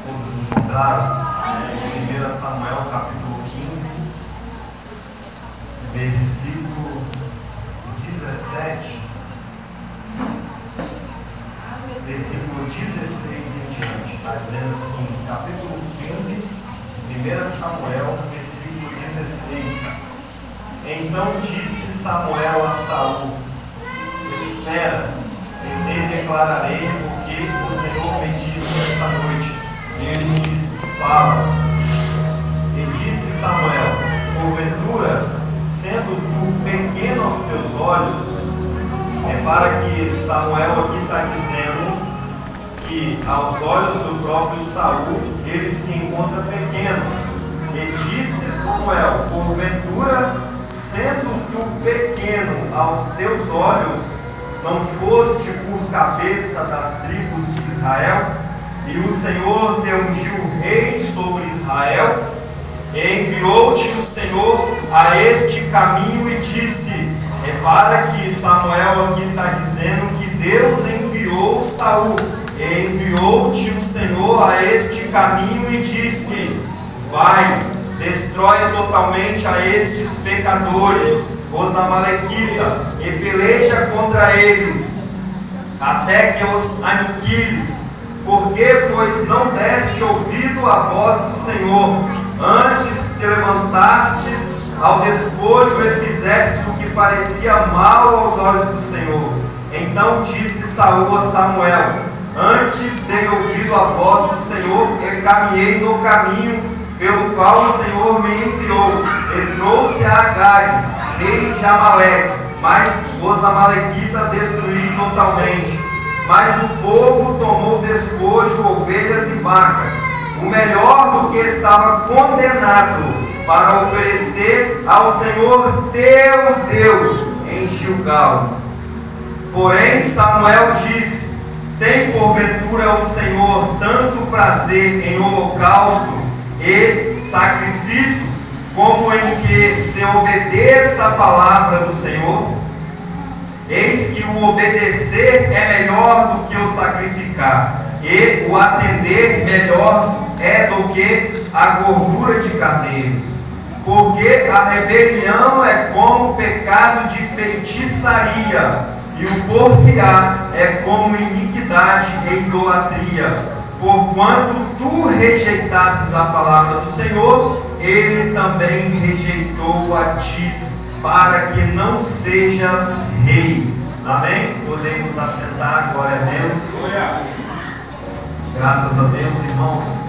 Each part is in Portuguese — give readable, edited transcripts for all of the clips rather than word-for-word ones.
Todos encontraram? 1 Samuel capítulo 15, versículo 17, versículo 16 em diante. Está dizendo assim, capítulo 15, 1 Samuel, versículo 16. Então disse Samuel a Saul: espera, eu te declararei porque o Senhor me disse esta noite. E ele disse: fala. E disse Samuel: porventura, sendo tu pequeno aos teus olhos. Repara que Samuel aqui está dizendo que aos olhos do próprio Saul ele se encontra pequeno. E disse Samuel: porventura, sendo tu pequeno aos teus olhos, não foste por cabeça das tribos de Israel? E o Senhor te ungiu rei sobre Israel? E enviou-te o Senhor a este caminho e disse. Repara que Samuel aqui está dizendo que Deus enviou Saul. E enviou-te o Senhor a este caminho e disse: vai, destrói totalmente a estes pecadores, os amalequitas, e peleja contra eles, até que os aniquiles. Porque, pois, não deste ouvido à voz do Senhor, antes te levantastes ao despojo e fizeste o que parecia mal aos olhos do Senhor. Então disse Saul a Samuel: antes dei ouvido à voz do Senhor e caminhei no caminho pelo qual o Senhor me enviou, e trouxe a Agag, rei de Amaleque, mas os amalequitas destruí totalmente. Mas o povo tomou despojo, ovelhas e vacas, o melhor do que estava condenado, para oferecer ao Senhor teu Deus em Gilgal. Porém Samuel disse: tem porventura o Senhor tanto prazer em holocausto e sacrifício, como em que se obedeça a palavra do Senhor? Eis que o obedecer é melhor do que o sacrificar, e o atender melhor é do que a gordura de carneiros. Porque a rebelião é como o pecado de feitiçaria, e o porfiar é como iniquidade e idolatria. Porquanto tu rejeitasses a palavra do Senhor, ele também rejeitou a ti, para que não sejas rei. Amém? Podemos assentar, glória a Deus. Graças a Deus, irmãos.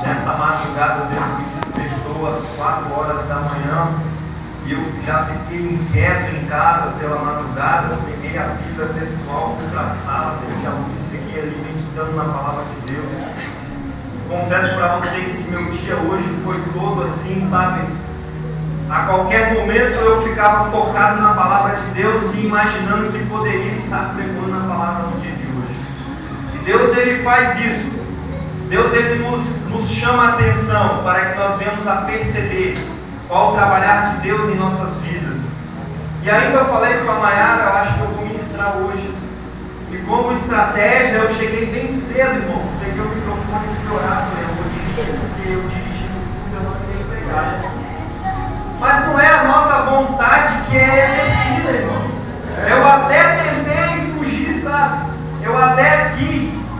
Nessa madrugada Deus me despertou às 4 horas da manhã. E eu já fiquei inquieto em casa pela madrugada. Eu peguei a Bíblia pessoal, fui para a sala, acendi a luz, fiquei ali meditando na palavra de Deus. Confesso para vocês que meu dia hoje foi todo assim, sabe? A qualquer momento eu ficava focado na palavra de Deus e imaginando que poderia estar pregando a palavra no dia de hoje. E Deus, ele faz isso. Deus, ele nos chama a atenção para que nós venhamos a perceber qual o trabalhar de Deus em nossas vidas. E ainda falei com a Maiara, eu acho que eu vou ministrar hoje. E como estratégia, eu cheguei bem cedo, irmãos. Peguei o microfone e fui orar. Falei: eu vou dirigir, porque eu dirigi no culto, eu não irei pregar. Mas não é a nossa vontade que é exercida, irmãos. Eu até tentei fugir, sabe? Eu até quis.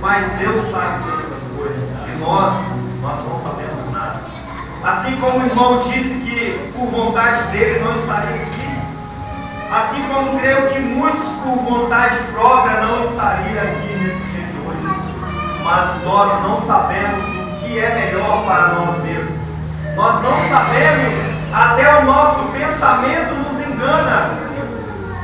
Mas Deus sabe todas essas coisas. E nós não sabemos nada. Assim como o irmão disse que por vontade dele não estaria aqui. Assim como creio que muitos por vontade própria não estariam aqui nesse dia de hoje. Mas nós não sabemos o que é melhor para nós mesmos. Nós não sabemos, até o nosso pensamento nos engana.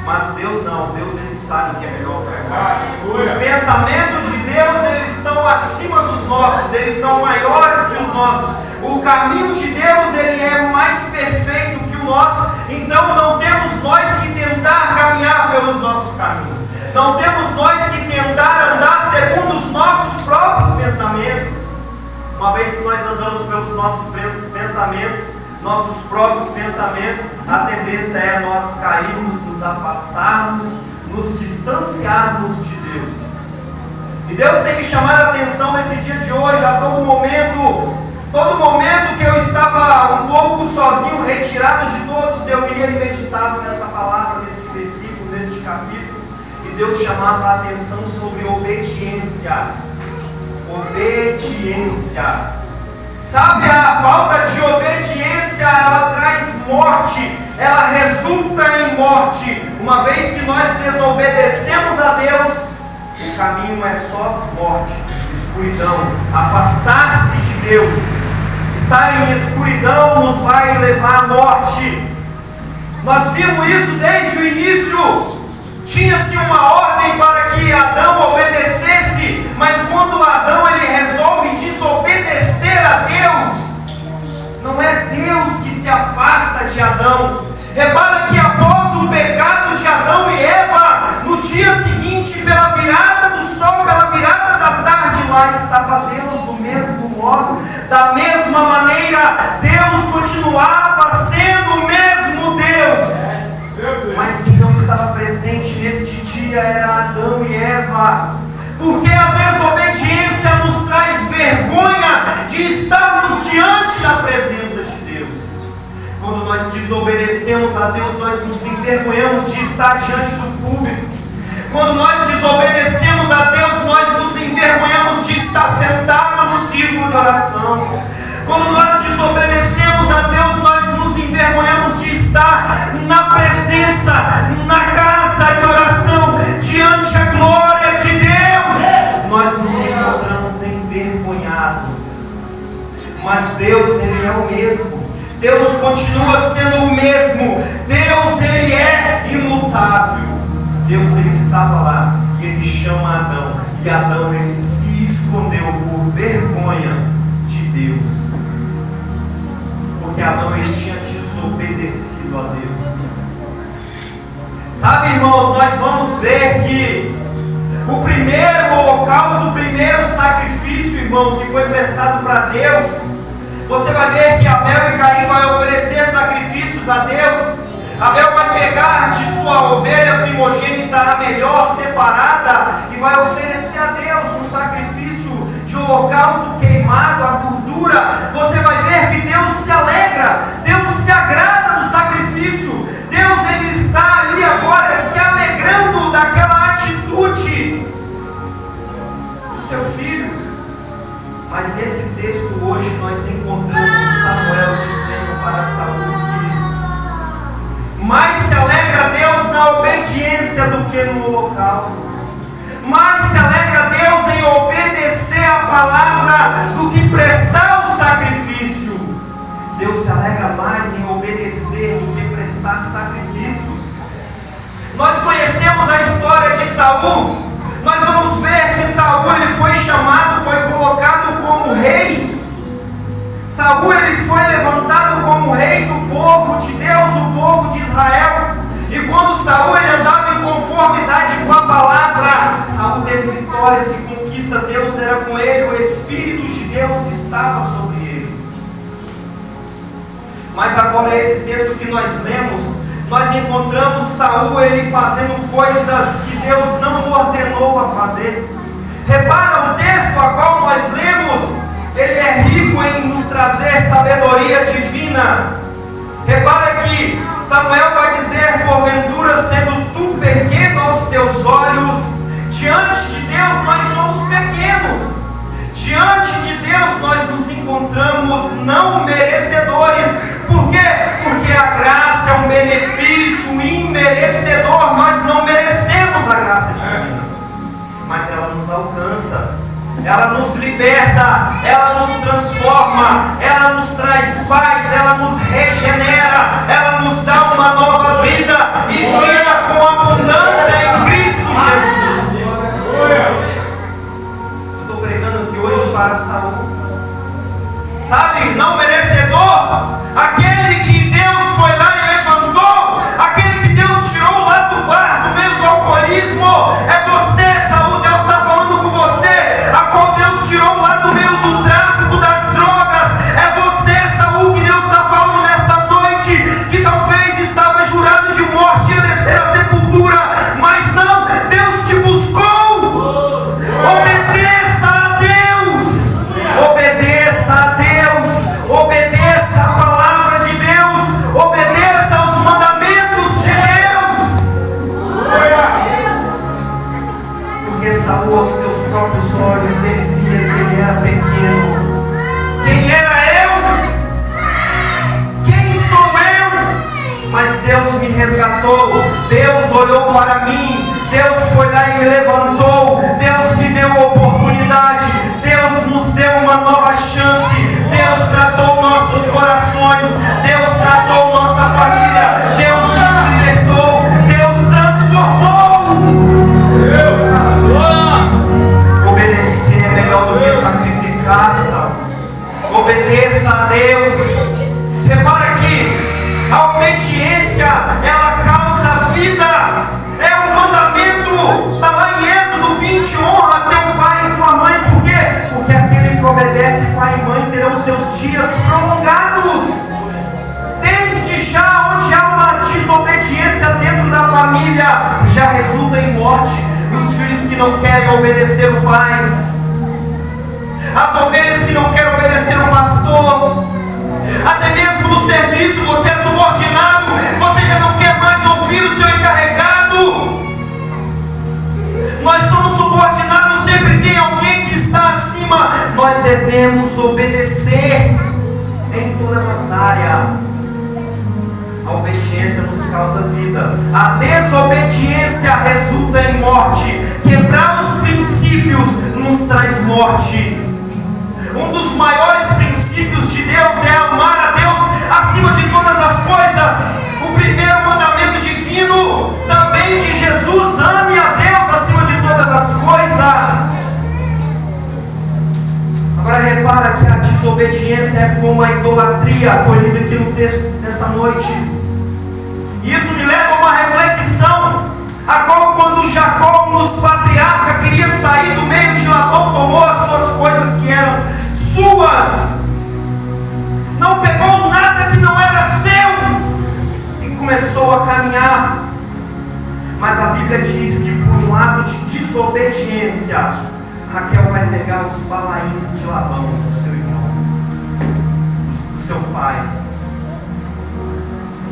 Mas Deus não, Deus, ele sabe o que é melhor para nós. Os pensamentos de Deus, eles estão acima dos nossos, eles são maiores que os nossos. O caminho de Deus, ele é mais perfeito que o nosso. Então não temos nós que tentar caminhar pelos nossos caminhos. Não temos nós que tentar andar segundo os nossos próprios pensamentos. Uma vez que nós andamos pelos nossos pensamentos, nossos próprios pensamentos, a tendência é nós cairmos, nos afastarmos, nos distanciarmos de Deus. E Deus tem me chamado a atenção nesse dia de hoje, a todo momento que eu estava um pouco sozinho, retirado de todos, eu ia e meditava nessa palavra, nesse versículo, neste capítulo, e Deus chamava a atenção sobre obediência. Obediência. Sabe, a falta de obediência, ela traz morte, ela resulta em morte. Uma vez que nós desobedecemos a Deus, o caminho é só morte, escuridão. Afastar-se de Deus, estar em escuridão, nos vai levar à morte. Nós vimos isso desde o início. Tinha-se uma ordem para que Adão obedecesse, mas quando Adão ele resolve desobedecer a Deus, não é Deus que se afasta de Adão. Repara que após o pecado de Adão e Eva, no dia seguinte, pela virada do sol, pela virada da tarde, lá estava Deus do mesmo modo, da mesma maneira. Deus continuava sendo o mesmo Deus. Mas quem não estava presente neste dia era Adão e Eva, porque a desobediência nos traz vergonha de estarmos diante da presença de Deus. Quando nós desobedecemos a Deus, nós nos envergonhamos de estar diante do público. Quando nós desobedecemos a Deus, nós nos envergonhamos de estar sentado no círculo de oração. Quando nós desobedecemos a Deus, nós nos envergonhamos de estar na presença, na casa de oração, diante da glória de Deus. Nós nos encontramos envergonhados. Mas Deus, Ele é o mesmo. Deus continua sendo o mesmo. Deus, Ele é imutável. Deus, Ele estava lá e Ele chama Adão. E Adão, ele se escondeu por vergonha de Deus. Porque Adão, ele tinha desobedecido a Deus. Sabe, irmãos, nós vamos ver que o primeiro holocausto, o primeiro sacrifício, irmãos, que foi prestado para Deus, você vai ver que Abel e Caim vão oferecer sacrifícios a Deus. Abel vai pegar de sua ovelha primogênita a melhor, separada, e vai oferecer a Deus um sacrifício de holocausto queimado, a gordura. Você vai ver que Deus se alegra, Deus se agrada do sacrifício. Deus, Ele está ali agora se alegrando daquela atitude do seu filho. Mas nesse texto hoje nós encontramos Samuel dizendo para Saul que mais se alegra Deus na obediência do que no holocausto. Mais se alegra Deus em obedecer a palavra do que prestar o sacrifício. Deus se alegra mais em obedecer do que prestar sacrifícios. Nós conhecemos a história de Saul. Nós vamos ver que Saul ele foi chamado, foi colocado como rei. Saul ele foi levantado como rei do povo de Deus, o povo de Israel. E quando Saul ele andava em conformidade com a palavra, Saul teve vitórias e conquista. Deus era com ele, o Espírito de Deus estava sobre ele. Mas agora esse texto que nós lemos, nós encontramos Saul ele fazendo coisas que Deus não o ordenou a fazer. Repara o texto a qual nós lemos, ele é rico em nos trazer sabedoria divina. Repara que Samuel vai dizer: porventura sendo tu pequeno aos teus olhos, diante de Deus nós somos pequenos. Diante de Deus nós nos encontramos não merecedores. Por quê? Porque a graça é um benefício imerecedor. Nós não merecemos a graça divina, mas ela nos alcança, ela nos liberta, ela nos transforma, ela nos traz paz, ela nos regenera, ela nos dá uma nova vida e vida com abundância em Cristo Jesus. Eu estou pregando aqui hoje para Saul. Sabe, não merecedor, aquele que Deus foi lá e levantou, aquele que Deus tirou lá do bar, do meio do alcoolismo, é você, Saul. Deus está falando com você, a qual Deus tirou lá do meio do tráfico das drogas. É você, Saul, que Deus está falando nesta noite, que talvez estava jurado de morte, ia descer a sepultura, mas não, Deus te buscou. seus olhos, ele via que ele era pequeno. Quem era eu? Quem sou eu? Mas Deus me resgatou, Deus olhou para mim, Deus foi lá e me levantou, Deus me deu a oportunidade, Deus nos deu uma nova chance, Deus tratou nossos corações, Deus tratou nossa família, Deus nos libertou, Deus transformou. Obedecer é melhor do que sacrificar, sabe? Obedeça a Deus. Repara que a obediência, ela causa vida. É um mandamento, está lá em Êxodo 20, honra teu pai e tua mãe. Por quê? Porque aquele que obedece pai e mãe terão seus dias prolongados. Desde já, onde há uma desobediência dentro da família, já resulta em morte. Os filhos que não querem obedecer o pai, as ovelhas que não querem obedecer o pastor, até mesmo no serviço você é subordinado, você já não quer mais ouvir o seu encarregado. Nós somos subordinados, sempre tem alguém que está acima. Nós devemos obedecer em todas as áreas. A obediência nos causa vida, a desobediência resulta em morte. Quebrar os princípios nos traz morte. Um dos maiores princípios de Deus é amar a Deus acima de todas as coisas. O primeiro mandamento divino também de Jesus: ame a Deus acima de todas as coisas. Agora repara que a desobediência é como a idolatria. Foi lido aqui no texto dessa noite. Isso me leva a uma reflexão, a qual quando Jacó, um dos patriarcas, queria sair do meio de Labão, tomou as suas coisas que eram suas, não pegou nada que não era seu e começou a caminhar. Mas a Bíblia diz que por um ato de desobediência, Raquel vai pegar os balaíns de Labão, do seu irmão, do seu pai.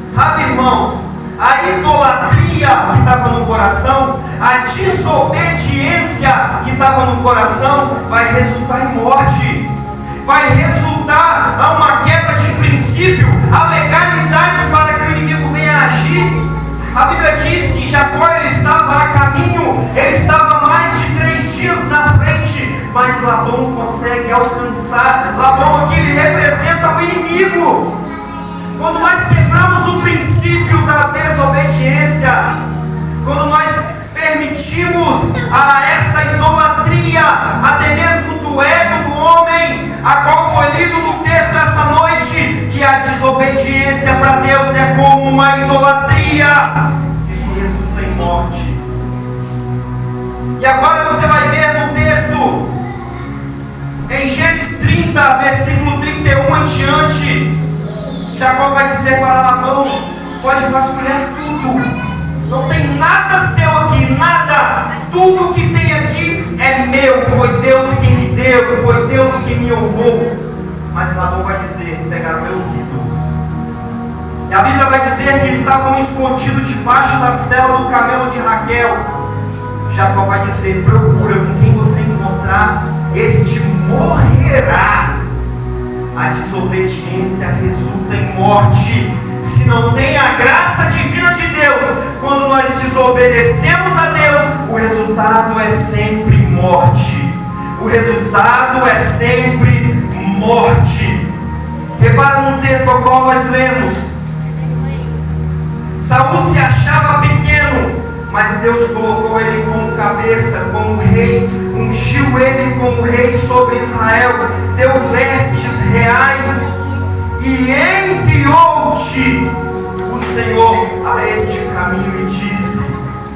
Sabe, irmãos, a idolatria que estava no coração, a desobediência que estava no coração, vai resultar em morte, vai resultar a uma quebra de princípio, a legalidade para que o inimigo venha agir. A Bíblia diz que Jacó, ele estava a caminho, ele estava mais de 3 dias na frente, mas Labão consegue alcançar. Labão aqui, ele representa o inimigo. Quando nós quebramos o princípio da desobediência, quando nós permitimos a essa idolatria, até mesmo do ego do homem, a qual foi lido no texto essa noite, que a desobediência para Deus é como uma idolatria, isso resulta em morte. E agora você vai ver no texto, em Gênesis 30, versículo 31 em diante, Jacó vai dizer para Labão: pode vasculhar tudo, não tem nada seu aqui, nada, tudo que tem aqui é meu, foi Deus quem me deu, foi Deus quem me honrou. Mas Labão vai dizer: pegaram meus ídolos. E a Bíblia vai dizer que estavam escondidos debaixo da cela do camelo de Raquel. Jacó vai dizer: procura, com quem você encontrar, este morrerá. A desobediência resulta em morte. Se não tem a graça divina de Deus, quando nós desobedecemos a Deus, o resultado é sempre morte. O resultado é sempre morte. Repara no texto ao qual nós lemos: Saul se achava pequeno, mas Deus colocou ele como cabeça, como rei, ungiu ele como rei sobre Israel, deu vestes reais e enviou-te o Senhor a este caminho. E disse: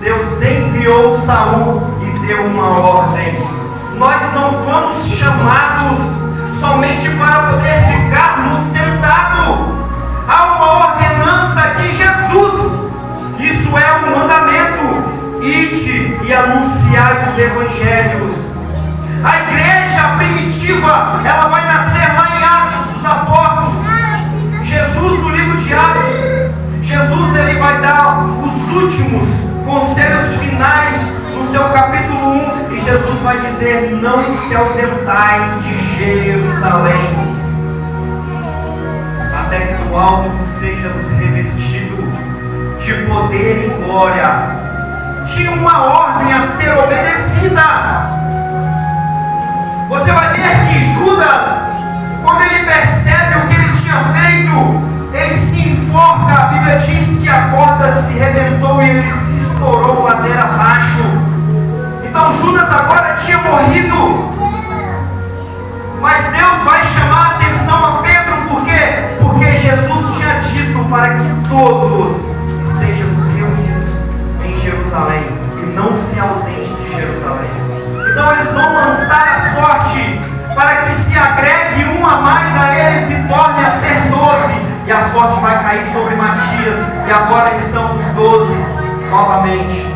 Deus enviou Saul e deu uma ordem. Nós não fomos chamados somente para poder ficarmos sentados. Há uma ordenança de Jesus. Isso é um mandamento: ide e anunciai os evangelhos. A igreja primitiva, ela vai nascer lá em Atos dos Apóstolos. Jesus, no livro de Atos, Jesus, ele vai dar os últimos conselhos finais no seu capítulo 1. E Jesus vai dizer: não se ausentai de Jerusalém, até que do alto sejamos revestidos de poder e glória. Tinha uma ordem a ser obedecida. Você vai ver que Judas, quando ele percebe o que ele tinha feito, ele se enforca. A Bíblia diz que a corda se rebentou e ele se estourou ladeira abaixo. Então Judas agora tinha morrido. Mas Deus vai chamar a atenção a Pedro, por quê? Porque Jesus tinha dito para que todos estejamos reunidos em Jerusalém e não se ausente de Jerusalém. Então eles vão lançar a sorte para que se agregue um a mais a eles e torne a ser 12. E a sorte vai cair sobre Matias, e agora estão os 12 novamente.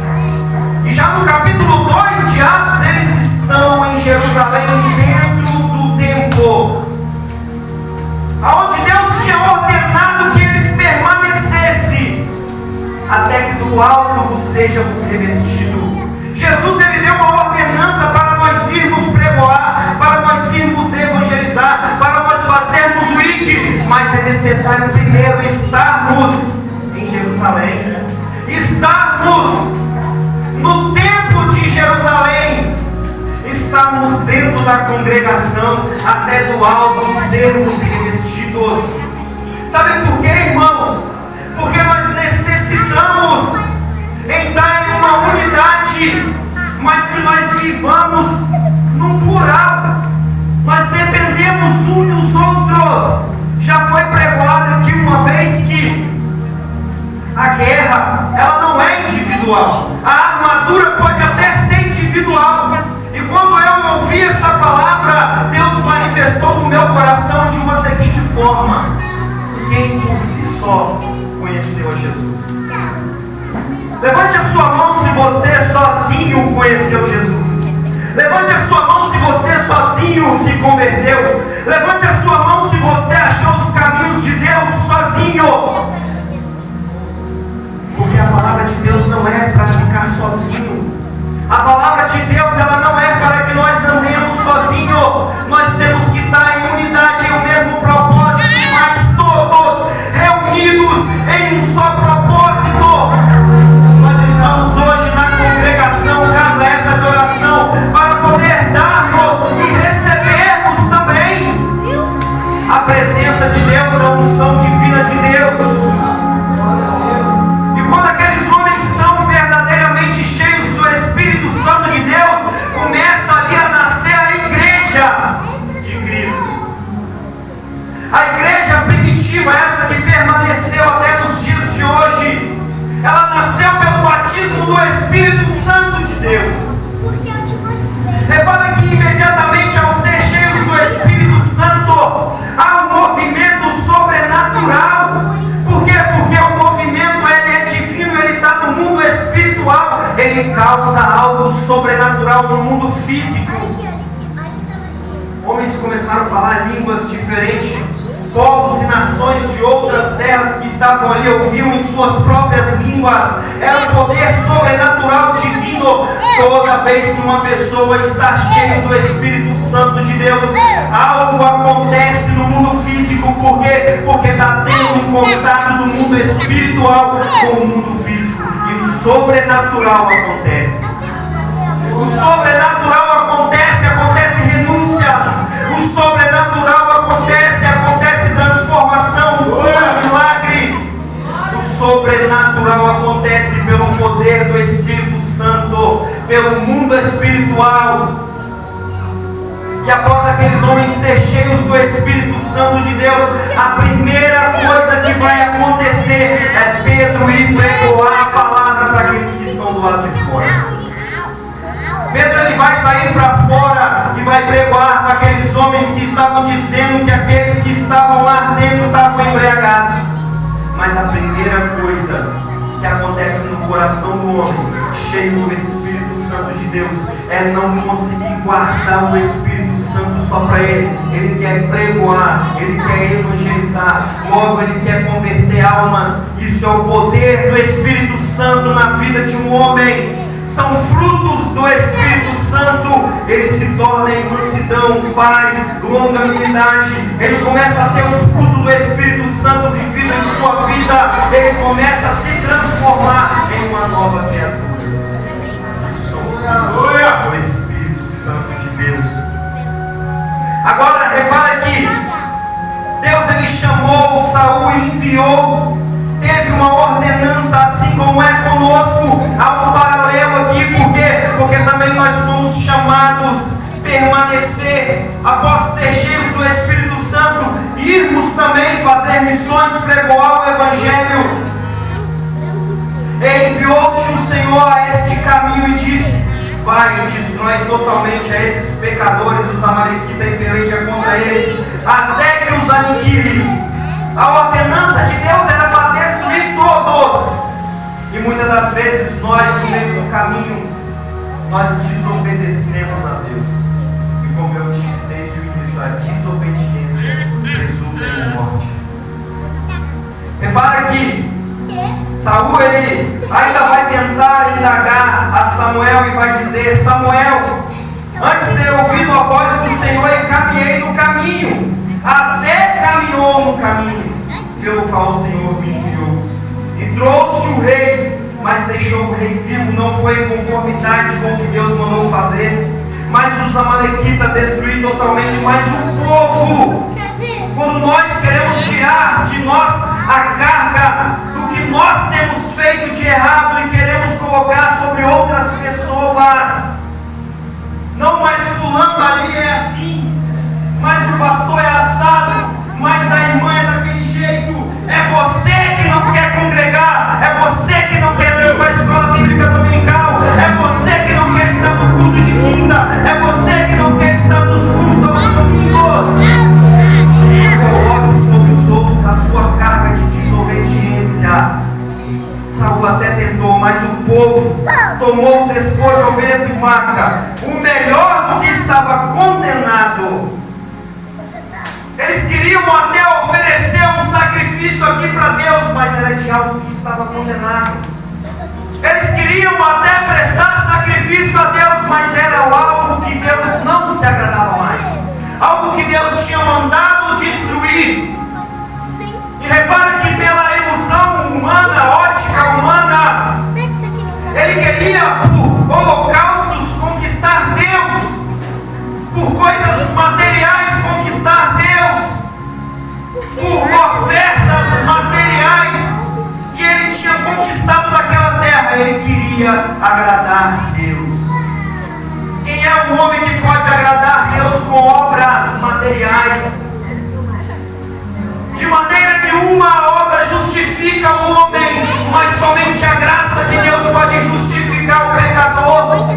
E já no capítulo 2 de Atos, eles estão em Jerusalém, dentro do templo, aonde Deus tinha ordenado que eles permanecessem, até que do alto vos sejamos revestidos. Jesus, ele deu uma ordenança para nós irmos pregoar, para nós irmos evangelizar, para nós fazermos o ID, mas é necessário primeiro estarmos em Jerusalém, estarmos no templo de Jerusalém, estarmos dentro da congregação, até do alto sermos revestidos. Sabe por quê, irmãos? Porque nós necessitamos entrar em uma unidade, mas que nós vivamos num plural. Nós dependemos uns dos outros. Já foi pregado aqui uma vez que a guerra, ela não é individual. A armadura pode até ser individual. E quando eu ouvi essa palavra, Deus manifestou no meu coração de uma seguinte forma: quem por si só conheceu a Jesus? Levante a sua mão se você sozinho conheceu Jesus. Levante a sua mão se você sozinho se converteu. Levante a sua mão se você achou os caminhos de Deus sozinho. Porque a palavra de Deus não é para ficar sozinho. A palavra de Deus, ela não é para que nós andemos sozinho. Nós temos que estar em unidade, em um mesmo propósito, mas todos reunidos em um só propósito. Nós estamos hoje na congregação Casa Essa de Oração para poder darmos e recebermos também a presença de Deus, a unção divina de Deus. E quando aqueles homens são verdadeiramente cheios do Espírito Santo de Deus, começa ali a nascer a igreja de Cristo. A igreja primitiva, essa que permaneceu até nos dias de hoje, ela nasceu pelo batismo do Espírito Santo de Deus. Repara que imediatamente ao ser cheios do Espírito Santo, há um movimento sobrenatural. Por quê? Porque o movimento ele é divino, ele está no mundo espiritual, ele causa algo sobrenatural no mundo físico. Homens começaram a falar línguas diferentes. Povos e nações de outras terras que estavam ali ouviam em suas próprias línguas. Era um poder sobrenatural divino. Toda vez que uma pessoa está cheia do Espírito Santo de Deus, algo acontece no mundo físico. Por quê? Porque está tendo um contato do mundo espiritual com o mundo físico. E o sobrenatural acontece. O sobrenatural acontece renúncias. O sobrenatural acontece transformação, cura, milagre. O sobrenatural acontece pelo poder do Espírito Santo, pelo mundo espiritual. E após aqueles homens ser cheios do Espírito Santo de Deus, a primeira coisa que vai acontecer é Pedro ir pregoar a palavra para aqueles que estão do lado de fora. Pedro ele vai sair para fora e vai pregoar para aqueles homens que estavam dizendo que aqueles que estavam lá dentro estavam embriagados. Mas a primeira coisa que acontece no coração do homem cheio do Espírito Santo de Deus é não conseguir guardar o Espírito Santo só para ele. Ele quer pregoar, ele quer evangelizar, logo ele quer converter almas. Isso é o poder do Espírito Santo na vida de um homem. são frutos do Espírito Santo, ele se torna em mansidão, paz, longanimidade. Ele começa a ter os frutos do Espírito Santo vivido em sua vida. Ele começa a se transformar em uma nova criatura. Isso são os frutos do Espírito Santo de Deus. Agora repara que Deus ele chamou Saul e enviou. Teve uma ordenança, assim como é conosco. Há um paralelo aqui, porque também nós fomos chamados a permanecer, após ser cheios do Espírito Santo, irmos também fazer missões, pregoar o Evangelho. Enviou-te o Senhor a este caminho e disse: vai e destrói totalmente a esses pecadores, os amalequitas, e peleja contra eles, até que os aniquile. A ordenança de Deus era para destruir todos. E muitas das vezes nós, no meio do caminho, nós desobedecemos a Deus. E como eu disse desde o início, a desobediência resulta em morte. Repara que Saul ele ainda vai tentar indagar a Samuel e vai dizer: Samuel, antes de ter ouvido a voz do Senhor, eu caminhei no caminho, até caminhou no caminho pelo qual o Senhor me enviou, e trouxe o rei, mas deixou o rei vivo. Não foi em conformidade com o que Deus mandou fazer. Mas os amalequitas destruíram totalmente. Mas o povo, quando nós queremos tirar de nós a carga do que nós temos feito de errado e queremos colocar sobre outras pessoas, não, mas fulano ali é assim, mas o pastor é assado, mas a irmã é daquele jeito. É você que não quer congregar, é você que não quer vir para a escola bíblica dominical, é você que não quer estar no culto de quinta, é você que não quer estar nos cultos aos domingos. Coloque sobre os outros a sua carga de desobediência. Saul até tentou, mas o povo tomou o despojo de ovelhas e vaca, o melhor do que estava condenado. Eles queriam até oferecer um sacrifício aqui para Deus, mas era de algo que estava condenado. Eles queriam até prestar sacrifício a Deus, mas era algo que Deus não se agradava mais, algo que Deus tinha mandado destruir. E repare que pela ilusão humana, ótica humana, ele queria por holocaustos conquistar Deus, por coisas materiais conquistar Deus, por ofertas materiais que ele tinha conquistado daquela terra. Ele queria agradar Deus. Quem é um homem que pode agradar Deus com obras materiais? De maneira nenhuma a obra justifica o homem, mas somente a graça de Deus pode justificar o pecador.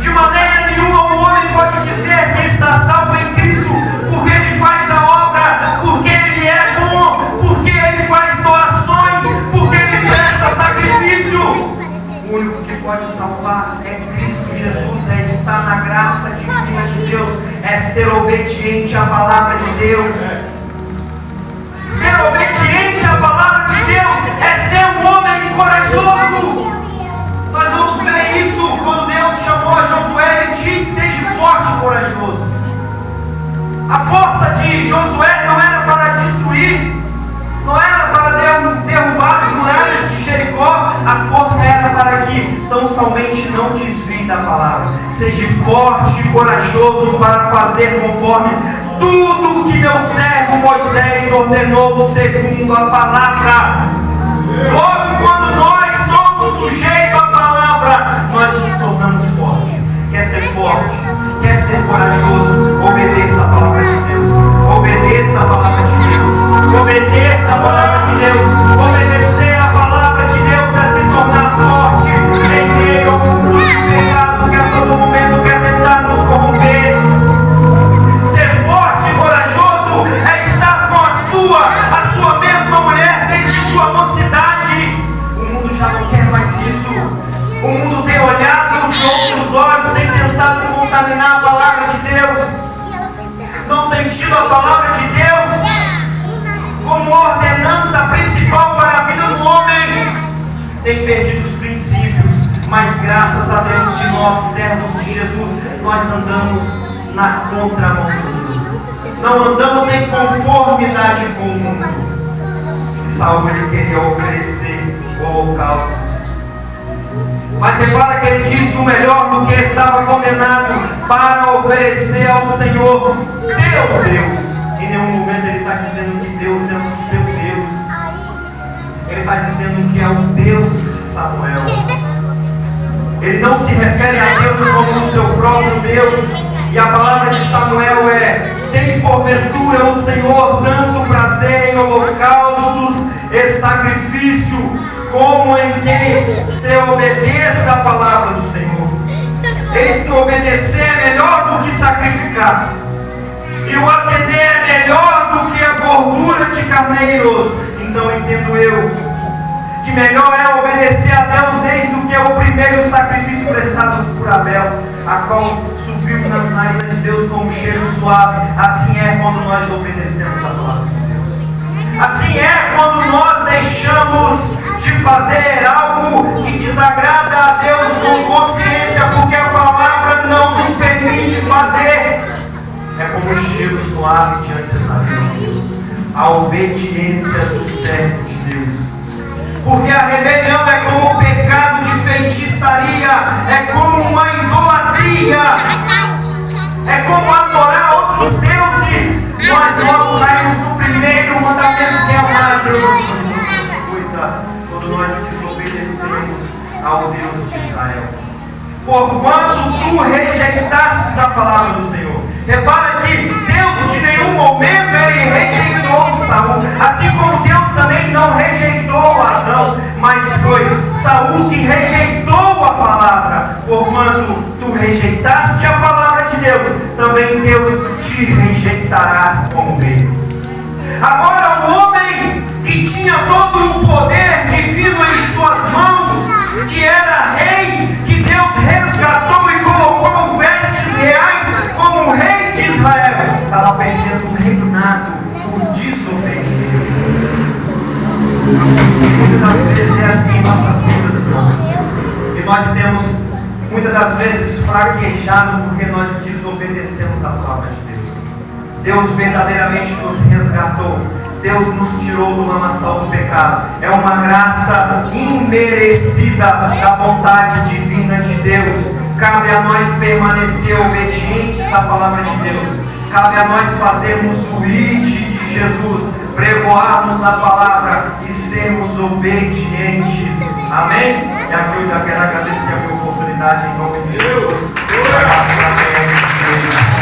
De maneira nenhuma o homem pode dizer que está salvo em Cristo, porque ele faz a obra, porque ele é bom, porque ele faz doações, porque ele presta sacrifício. O único que pode salvar é Cristo Jesus, é estar na graça divina de Deus, é ser obediente à palavra de Deus. Ser obediente à palavra de Deus é ser um homem corajoso. Nós vamos ver isso quando Deus chamou a Josué. Ele diz: seja forte e corajoso. A força de Josué não era para destruir, não era para derrubar as muralhas de Jericó. A força era para que tão somente não desvie da palavra. Seja forte e corajoso para fazer conforme tudo o que meu servo Moisés ordenou segundo a palavra. Logo, quando nós somos sujeitos à palavra, nós nos tornamos fortes. Quer ser forte, quer ser corajoso, obedeça a palavra de Deus. Obedeça a palavra de Deus. Obedeça a palavra de Deus. Obedecer a palavra de Deus é se tornar forte em meio ao mundo de pecado que a todo momento quer tentar nos corromper. Ser forte e corajoso é estar com a sua mesma mulher desde sua mocidade. O mundo já não quer mais isso. O mundo tem olhado de outros olhos, tem tentado contaminar a palavra de Deus. Não tem tido a palavra de Deus como ordenança principal para a vida do homem. Tem perdido os princípios, Mas graças a Deus que nós, servos de Jesus, nós andamos na contramão do mundo. Não andamos em conformidade com o mundo. E Saul, ele queria oferecer holocaustos. Mas repara que ele disse o melhor do que estava condenado para oferecer ao Senhor, teu Deus. Em nenhum momento ele está dizendo que Deus é o seu Deus. Ele está dizendo que é o Deus de Samuel. Ele não se refere a Deus como o seu próprio Deus. E a palavra de Samuel é: tem porventura o Senhor tanto prazer em holocaustos e sacrifício, como em quem se obedeça a palavra do Senhor. Eis que obedecer é melhor do que sacrificar, e o atender é melhor do que a gordura de carneiros. Então entendo eu que melhor é obedecer a Deus desde do que o primeiro sacrifício prestado por Abel, a qual subiu nas narinas de Deus como um cheiro suave. Assim é quando nós obedecemos a palavra de Deus. Assim é quando nós deixamos de fazer algo que desagrada a Deus com consciência, porque a palavra não nos permite fazer. É como um cheiro suave diante das narinas de Deus. A obediência do servo de Deus. Porque a rebelião é como o pecado de feitiçaria, é como uma idolatria, é como adorar outros deuses. Nós logo caímos no primeiro mandamento, que é amar a Deus acima de todas as coisas, quando nós desobedecemos ao Deus de Israel. Porquanto tu rejeitastes a palavra do Senhor. Repara que Deus de nenhum momento ele rejeitou Saul, assim como Deus também não rejeitou Adão, mas foi Saul que rejeitou a palavra. Porquanto tu rejeitaste a palavra de Deus, também Deus te rejeitará como rei. Agora o homem que tinha todo o poder divino em suas mãos, que era rei, que Deus resgatou e colocou vestes reais como rei de Israel, estava perdendo o reinado por desobediência. E muitas das vezes é assim em nossas vidas, irmãos. E nós temos muitas das vezes fraquejado porque nós desobedecemos a palavra de Deus. Deus verdadeiramente nos resgatou. Deus nos tirou do lamaçal do pecado. É uma graça imerecida da vontade divina de Deus. Cabe a nós permanecer obedientes à palavra de Deus. Cabe a nós fazermos o ID de Jesus, pregoarmos a palavra e sermos obedientes. Amém? E aqui eu já quero agradecer a minha oportunidade em nome de Jesus. Já passo para a